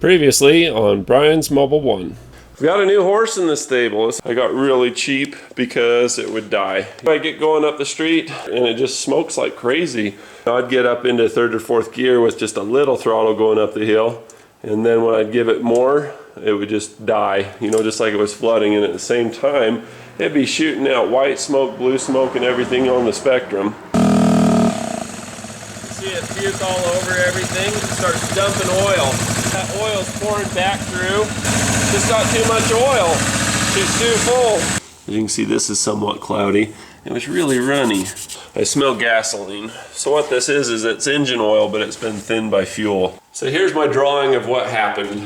Previously on Brian's Mobile One. We got a new horse in the stable. I got really cheap because it would die. I get going up the street and it just smokes like crazy. I'd get up into third or fourth gear with just a little throttle going up the hill, and then when I'd give it more, it would just die, you know, just like it was flooding. And at the same time, it'd be shooting out white smoke, blue smoke, and everything on the spectrum. You see it puke all over everything. It starts dumping oil. That oil's pouring back through. Just got too much oil. She's too full. As you can see, this is somewhat cloudy. It was really runny. I smell gasoline. So what this is it's engine oil, but it's been thinned by fuel. So here's my drawing of what happened.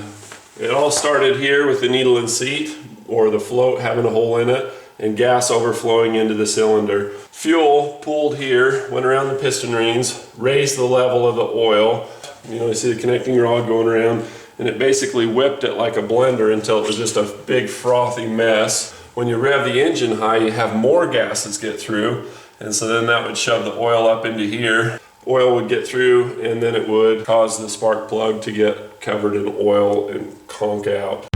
It all started here with the needle and seat, or the float having a hole in it, and gas overflowing into the cylinder. Fuel pooled here, went around the piston rings, raised the level of the oil. You know, you see the connecting rod going around, and it basically whipped it like a blender until it was just a big frothy mess. When you rev the engine high, you have more gases get through, and so then that would shove the oil up into here. Oil would get through, and then it would cause the spark plug to get covered in oil and conk out.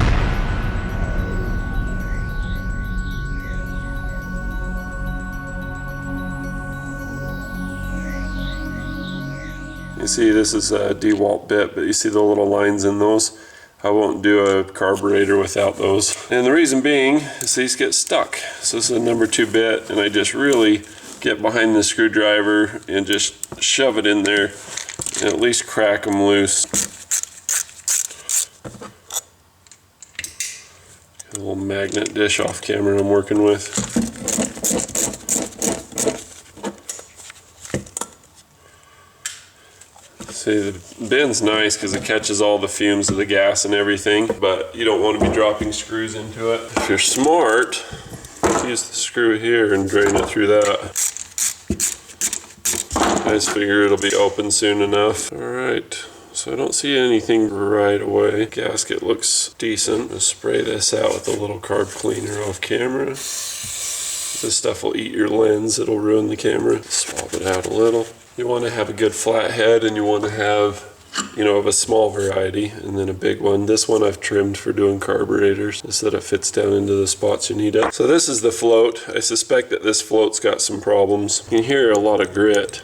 You see, this is a DeWalt bit, but you see the little lines in those? I won't do a carburetor without those. And the reason being is these get stuck. So this is a number 2 bit, and I just really get behind the screwdriver and just shove it in there and at least crack them loose. A little magnet dish off camera I'm working with. See, the bin's nice because it catches all the fumes of the gas and everything, but you don't want to be dropping screws into it. If you're smart, use the screw here and drain it through that. I just figure it'll be open soon enough. Alright, so I don't see anything right away. Gasket looks decent. I'll spray this out with a little carb cleaner off camera. This stuff will eat your lens, it'll ruin the camera. Swap it out a little. You want to have a good flat head, and you want to have, you know, of a small variety and then a big one. This one I've trimmed for doing carburetors so that it fits down into the spots you need it. So this is the float. I suspect that this float's got some problems. You can hear a lot of grit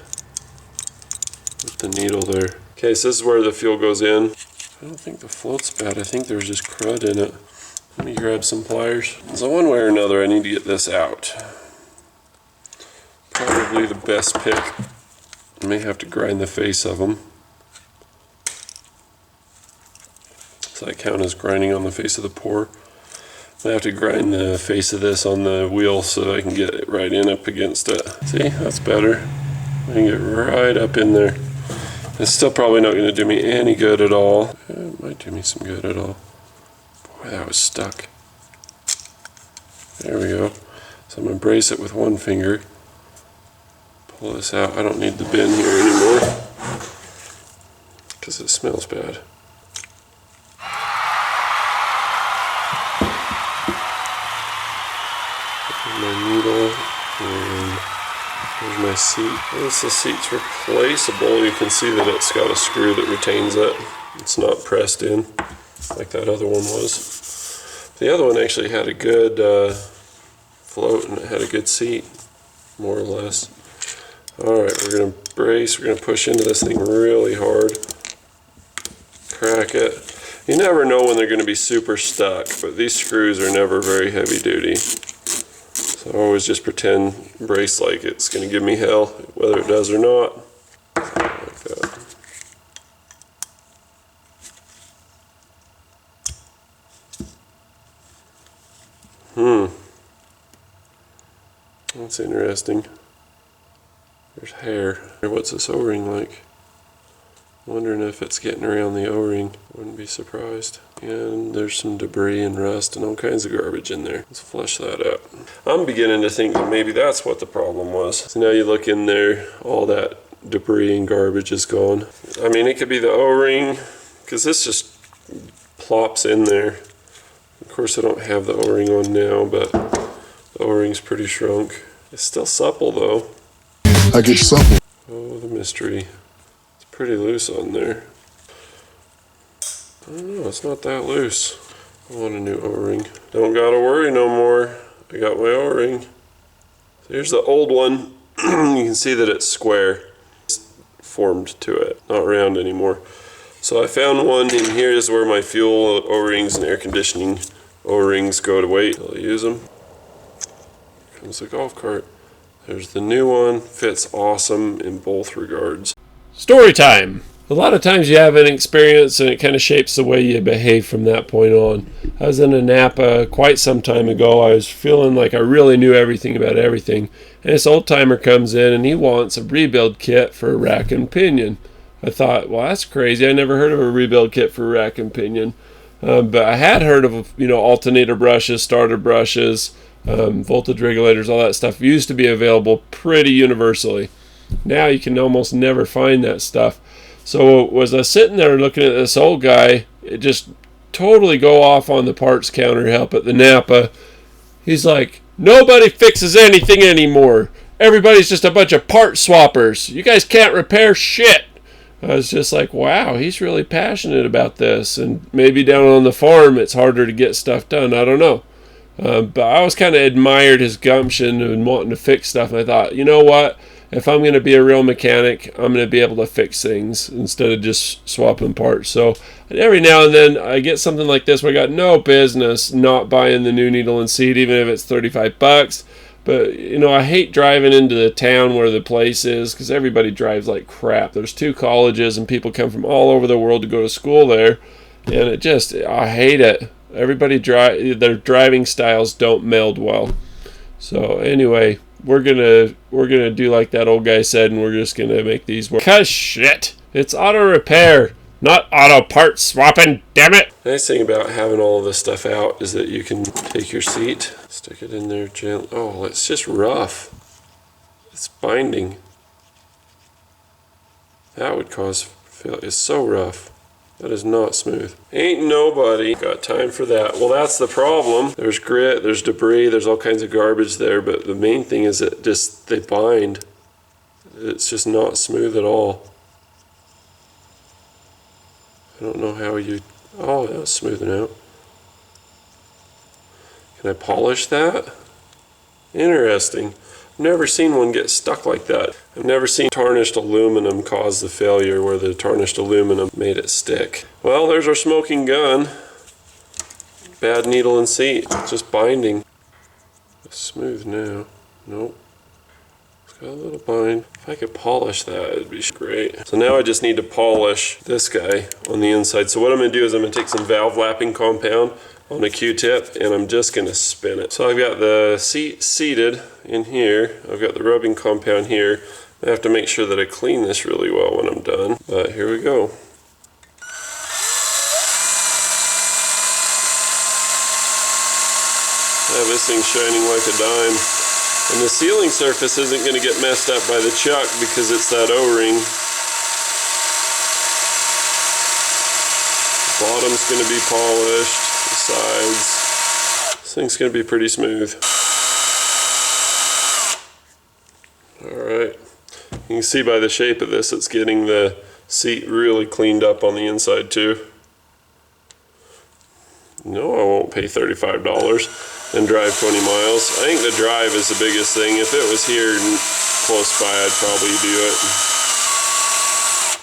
with the needle there. Okay, so this is where the fuel goes in. I don't think the float's bad. I think there's just crud in it. Let me grab some pliers. So one way or another, I need to get this out. Probably the best pick. I may have to grind the face of them. So that count as grinding on the face of the pour. I have to grind the face of this on the wheel so I can get it right in up against it. See, that's better. I can get right up in there. It's still probably not going to do me any good at all. It might do me some good at all. Boy, that was stuck. There we go. So I'm going to brace it with one finger. Pull this out. I don't need the bin here anymore because it smells bad. My needle, and here's my seat. Once the seat's replaceable, you can see that it's got a screw that retains it. It's not pressed in like that other one was. The other one actually had a good float, and it had a good seat, more or less. Alright, we're going to brace, we're going to push into this thing really hard, crack it. You never know when they're going to be super stuck, but these screws are never very heavy duty. So I always just pretend, brace like it's going to give me hell, whether it does or not. Like that. That's interesting. There's hair. What's this O-ring like? Wondering if it's getting around the O-ring. Wouldn't be surprised. And there's some debris and rust and all kinds of garbage in there. Let's flush that out. I'm beginning to think that maybe that's what the problem was. So now you look in there, all that debris and garbage is gone. I mean, it could be the O-ring, because this just plops in there. Of course, I don't have the O-ring on now, but the O-ring's pretty shrunk. It's still supple though. I get supple. Oh, the mystery. It's pretty loose on there. I don't know, it's not that loose. I want a new O-ring. Don't gotta worry no more. I got my O-ring. Here's the old one. You can see that it's square. It's formed to it, not round anymore. So I found one in here. Is where my fuel O-rings and air conditioning O-rings go to wait till I use them. Here comes the golf cart. There's the new one. Fits awesome in both regards. Story time! A lot of times you have an experience and it kind of shapes the way you behave from that point on. I was in a Napa quite some time ago. I was feeling like I really knew everything about everything. And this old timer comes in and he wants a rebuild kit for a rack and pinion. I thought, well, that's crazy. I never heard of a rebuild kit for a rack and pinion. But I had heard of, alternator brushes, starter brushes, voltage regulators, all that stuff used to be available pretty universally. Now you can almost never find that stuff. So was I sitting there looking at this old guy, it just totally go off on the parts counter help at the Napa. He's like, nobody fixes anything anymore. Everybody's just a bunch of part swappers. You guys can't repair shit. I was just like, wow, he's really passionate about this. And maybe down on the farm it's harder to get stuff done. I don't know. But I always kind of admired his gumption and wanting to fix stuff. And I thought, you know what? If I'm going to be a real mechanic, I'm going to be able to fix things instead of just swapping parts. So every now and then I get something like this where I got no business not buying the new needle and seat, even if it's $35. But, I hate driving into the town where the place is because everybody drives like crap. There's 2 colleges and people come from all over the world to go to school there. And I hate it. Everybody their driving styles don't meld well. So anyway, we're gonna do like that old guy said, and we're just gonna make these work. 'Cause shit, it's auto repair, not auto part swapping. Damn it! Nice thing about having all of this stuff out is that you can take your seat, stick it in there gently. Oh, it's just rough. It's binding. That would cause failure. It's so rough. That is not smooth. Ain't nobody got time for that. Well, that's the problem. There's grit, there's debris, there's all kinds of garbage there, but the main thing is that they bind. It's just not smooth at all. I don't know how oh, that was smoothing out. Can I polish that? Interesting. I've never seen one get stuck like that. I've never seen tarnished aluminum cause the failure where the tarnished aluminum made it stick. Well, there's our smoking gun. Bad needle and seat. It's just binding. It's smooth now. Nope. It's got a little bind. If I could polish that, it'd be great. So now I just need to polish this guy on the inside. So what I'm going to do is I'm going to take some valve lapping compound on a Q-tip and I'm just going to spin it. So I've got the seat seated in here. I've got the rubbing compound here. I have to make sure that I clean this really well when I'm done. But here we go. Yeah, this thing's shining like a dime. And the sealing surface isn't going to get messed up by the chuck because it's that O-ring. The bottom's going to be polished. The sides. This thing's going to be pretty smooth. Alright. You can see by the shape of this, it's getting the seat really cleaned up on the inside too. No, I won't pay $35 and drive 20 miles. I think the drive is the biggest thing. If it was here close by, I'd probably do it.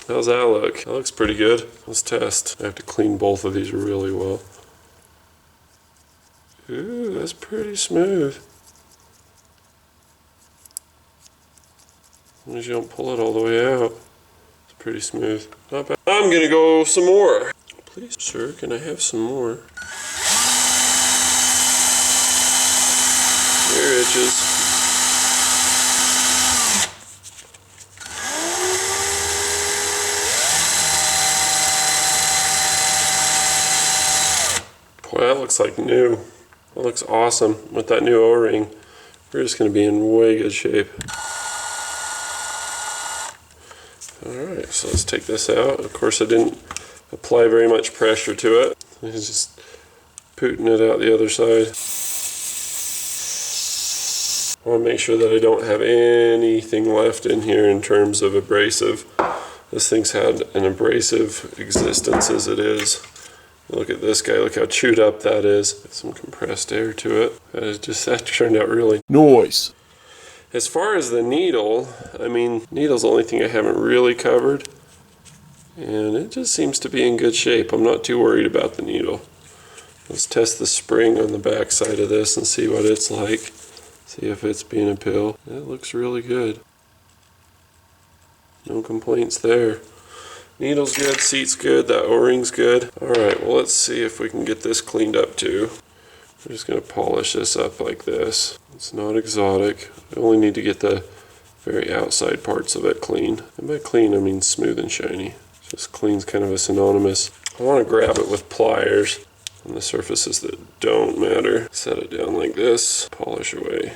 How's that look? That looks pretty good. Let's test. I have to clean both of these really well. Ooh, that's pretty smooth. As long as you don't pull it all the way out. It's pretty smooth. Not bad. I'm gonna go some more. Please, sir, can I have some more? Here itches. Boy, that looks like new. That looks awesome. With that new O-ring, we're just going to be in way good shape. Alright, so let's take this out. Of course, I didn't apply very much pressure to it. I'm just putting it out the other side. I want to make sure that I don't have anything left in here in terms of abrasive. This thing's had an abrasive existence as it is. Look at this guy, look how chewed up that is. Got some compressed air to it. That turned out really Noise. As far as the needle, I mean, needle's the only thing I haven't really covered. And it just seems to be in good shape. I'm not too worried about the needle. Let's test the spring on the back side of this and see what it's like. See if it's being a pill. It looks really good. No complaints there. Needle's good, seat's good, that O-ring's good. Alright, well let's see if we can get this cleaned up too. I'm just going to polish this up like this. It's not exotic. I only need to get the very outside parts of it clean. And by clean I mean smooth and shiny. Just clean's kind of a synonymous. I want to grab it with pliers on the surfaces that don't matter. Set it down like this, polish away.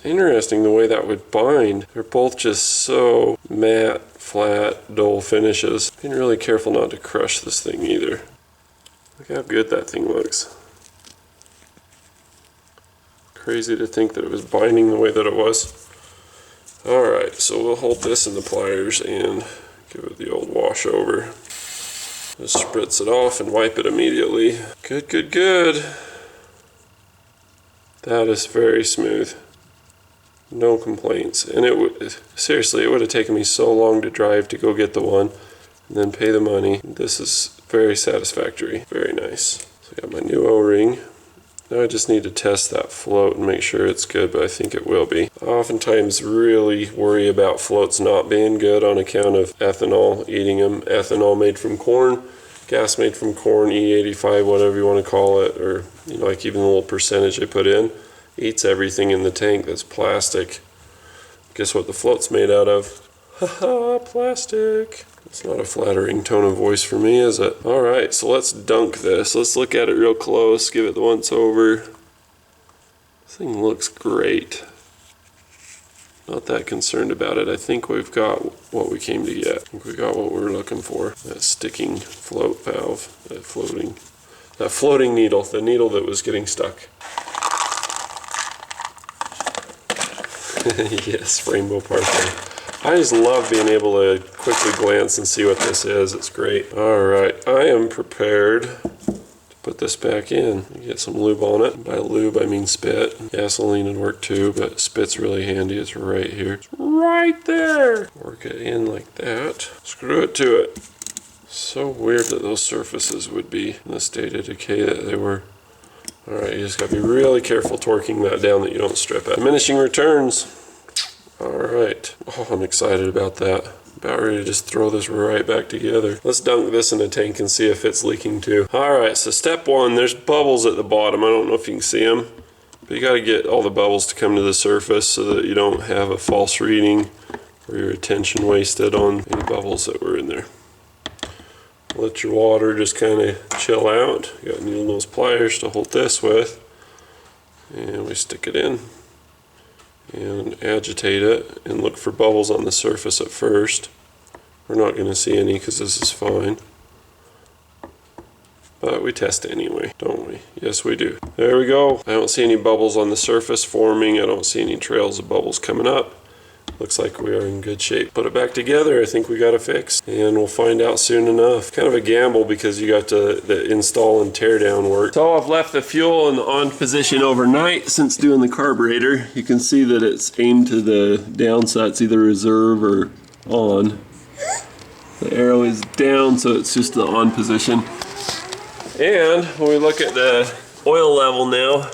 Interesting the way that would bind. They're both just so matte, flat, dull finishes. Being really careful not to crush this thing either. Look how good that thing looks. Crazy to think that it was binding the way that it was. Alright, so we'll hold this in the pliers and give it the old wash over. Just spritz it off and wipe it immediately. Good, good, good. That is very smooth. No complaints. And it would, seriously, it would have taken me so long to drive to go get the one and then pay the money. This is very satisfactory. Very nice. So I got my new O-ring. Now I just need to test that float and make sure it's good, but I think it will be. I oftentimes really worry about floats not being good on account of ethanol, eating them. Ethanol made from corn, gas made from corn, E85, whatever you want to call it, or you know, like even the little percentage they put in, eats everything in the tank that's plastic. Guess what the float's made out of? Haha, plastic. It's not a flattering tone of voice for me, is it? Alright, so let's dunk this. Let's look at it real close, give it the once over. This thing looks great. Not that concerned about it. I think we've got what we came to get. I think we got what we were looking for. That sticking float valve, that floating needle, the needle that was getting stuck. Yes, rainbow parfait. I just love being able to quickly glance and see what this is. It's great. Alright, I am prepared to put this back in. Get some lube on it. By lube I mean spit. Gasoline would work too, but spit's really handy. It's right here. It's right there. Work it in like that. Screw it to it. So weird that those surfaces would be in the state of decay that they were. Alright, you just gotta be really careful torquing that down that you don't strip it. Diminishing returns. Alright, oh, I'm excited about that. About ready to just throw this right back together. Let's dunk this in a tank and see if it's leaking too. Alright, so step one, there's bubbles at the bottom. I don't know if you can see them, but you gotta get all the bubbles to come to the surface so that you don't have a false reading or your attention wasted on any bubbles that were in there. Let your water just kind of chill out. You got to need those pliers to hold this with. And we stick it in. And agitate it and look for bubbles on the surface at first. We're not going to see any because this is fine. But we test it anyway, don't we? Yes, we do. There we go. I don't see any bubbles on the surface forming. I don't see any trails of bubbles coming up. Looks like we are in good shape. Put it back together. I think we got it fixed. And we'll find out soon enough. Kind of a gamble because you got to the install and tear down work. So I've left the fuel in the on position overnight since doing the carburetor. You can see that it's aimed to the down, so it's either reserve or on. The arrow is down, so it's just the on position. And when we look at the oil level now,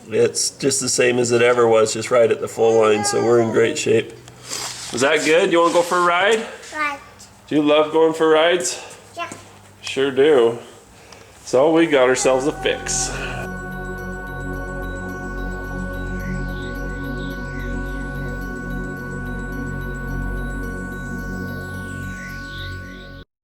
it's just the same as it ever was, just right at the full line, so we're in great shape. Was that good? You want to go for a ride? Right. Do you love going for rides? Yeah. Sure do. So we got ourselves a fix.